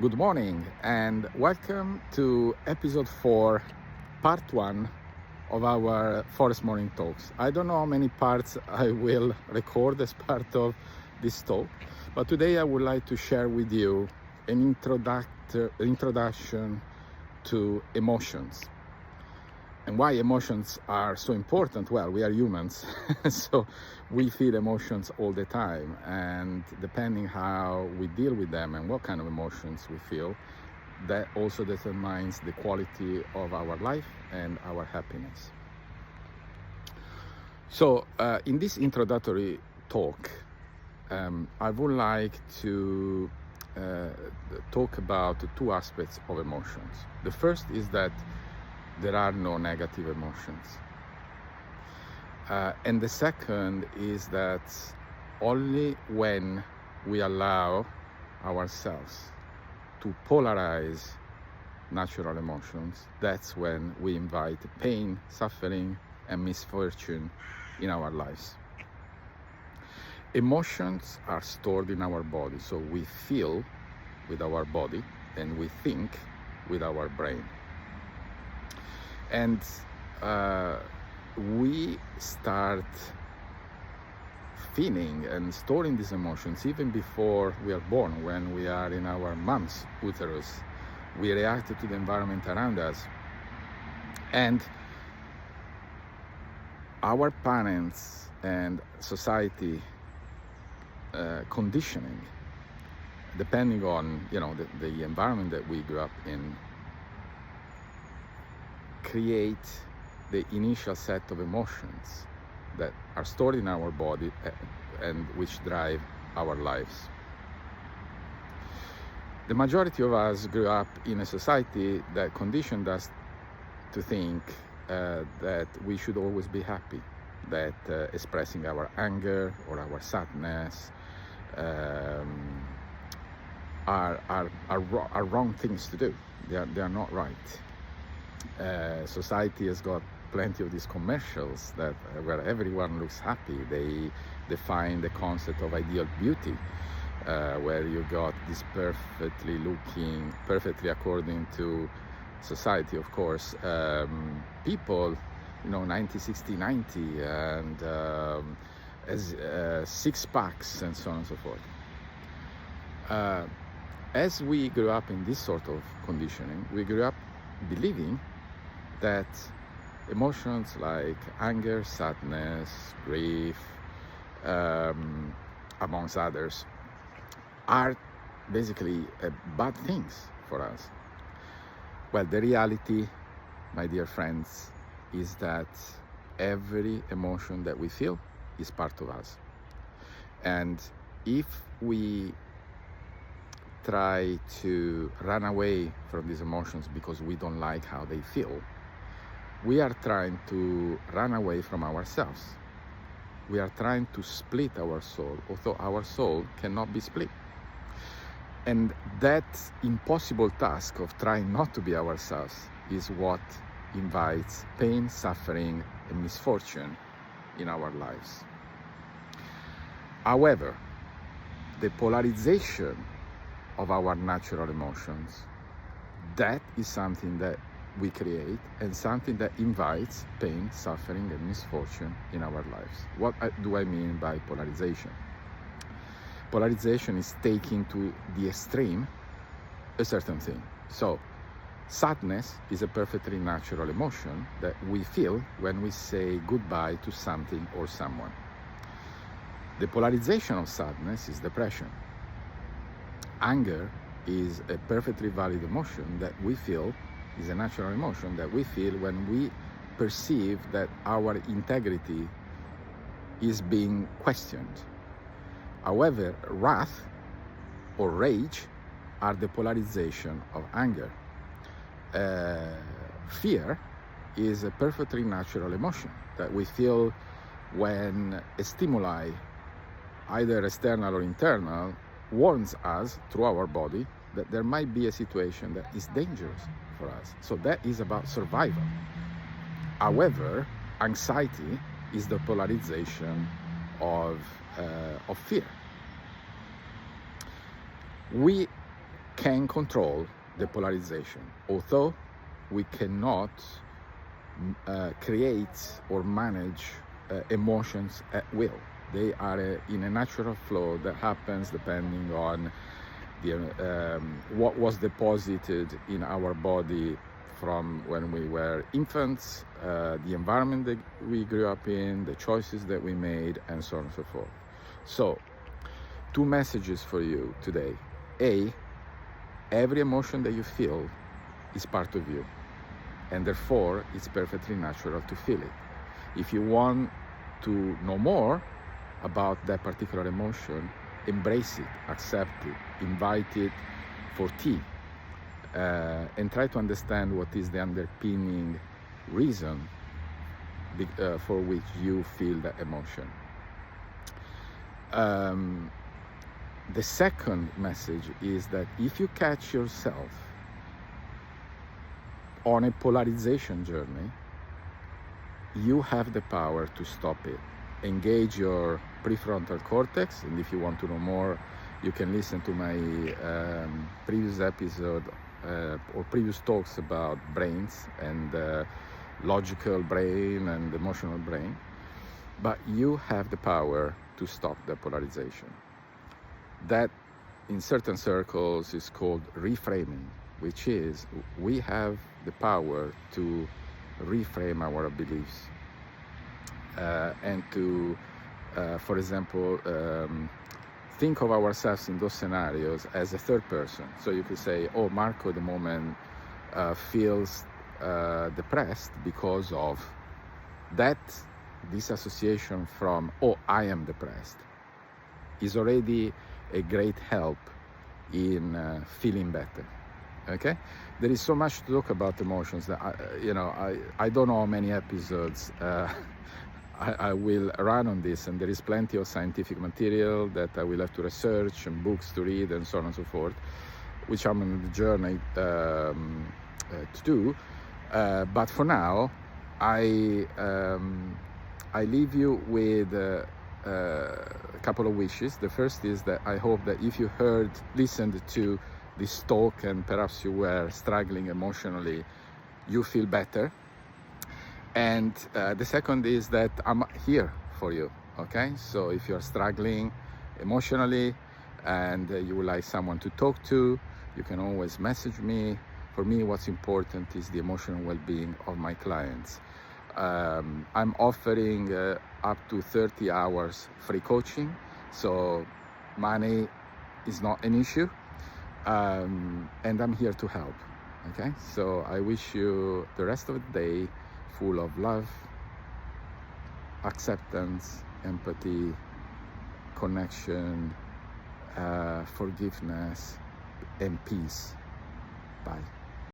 Good morning and welcome to episode 4, part 1 of our Forest Morning Talks. I don't know how many parts I will record as part of this talk, but today I would like to share with you an introduction to emotions. And why emotions are so important? Well, we are humans, so we feel emotions all the time, and depending how we deal with them and what kind of emotions we feel, that also determines the quality of our life and our happiness. So in this introductory talk, I would like to talk about two aspects of emotions. The first is that there are no negative emotions. And the second is that only when we allow ourselves to polarize natural emotions, that's when we invite pain, suffering, and misfortune in our lives. Emotions are stored in our body, so we feel with our body and we think with our brain. And we start feeling and storing these emotions even before we are born. When we are in our mom's uterus, we react to the environment around us. And our parents and society conditioning, depending on the environment that we grew up in, create the initial set of emotions that are stored in our body and which drive our lives. The majority of us grew up in a society that conditioned us to think that we should always be happy, that expressing our anger or our sadness are wrong things to do. They are not right. Society has got plenty of these commercials that where everyone looks happy. They define the concept of ideal beauty, where you got this perfectly according to society, of course, people, 90, 60, 90, and six packs and so on and so forth. As we grew up in this sort of conditioning, we grew up believing that emotions like anger, sadness, grief, amongst others, are basically bad things for us. Well, the reality, my dear friends, is that every emotion that we feel is part of us. And if we try to run away from these emotions because we don't like how they feel, we are trying to run away from ourselves. We are trying to split our soul, although our soul cannot be split. And that impossible task of trying not to be ourselves is what invites pain, suffering, and misfortune in our lives. However, the polarization of our natural emotions, that is something that we create and something that invites pain, suffering, and misfortune in our lives. What do I mean by polarization? Polarization is taking to the extreme a certain thing. So sadness is a perfectly natural emotion that we feel when we say goodbye to something or someone. The polarization of sadness is depression. Anger is a perfectly valid emotion that we feel, is a natural emotion that we feel when we perceive that our integrity is being questioned. However, wrath or rage are the polarization of anger. Fear is a perfectly natural emotion that we feel when a stimuli, either external or internal, warns us through our body that there might be a situation that is dangerous for us. So that is about survival. However, anxiety is the polarization of fear. We can control the polarization, although we cannot create or manage emotions at will. They are in a natural flow that happens depending on what was deposited in our body from when we were infants, the environment that we grew up in, the choices that we made, and so on and so forth. So, 2 messages for you today. A, every emotion that you feel is part of you, and therefore it's perfectly natural to feel it. If you want to know more about that particular emotion, embrace it, accept it, invite it for tea, and try to understand what is the underpinning reason for which you feel that emotion. The second message is that if you catch yourself on a polarization journey, you have the power to stop it. Engage your prefrontal cortex, and if you want to know more, you can listen to my previous episode or previous talks about brains and logical brain and emotional brain. But you have the power to stop the polarization. That, in certain circles, is called reframing, which is we have the power to reframe our beliefs and to, for example, think of ourselves in those scenarios as a third person. So you could say, oh, Marco at the moment feels depressed because of that disassociation from, oh, I am depressed, is already a great help in feeling better. Okay, there is so much to talk about emotions that I don't know how many episodes I will run on this, and there is plenty of scientific material that I will have to research and books to read and so on and so forth, which I'm on the journey to do. But for now, I leave you with a couple of wishes. The first is that I hope that if you listened to this talk and perhaps you were struggling emotionally, you feel better. And the second is that I'm here for you, okay? So if you're struggling emotionally and you would like someone to talk to, you can always message me. For me, what's important is the emotional well-being of my clients. I'm offering up to 30 hours free coaching, so money is not an issue, and I'm here to help, okay? So I wish you the rest of the day full of love, acceptance, empathy, connection, forgiveness, and peace. Bye.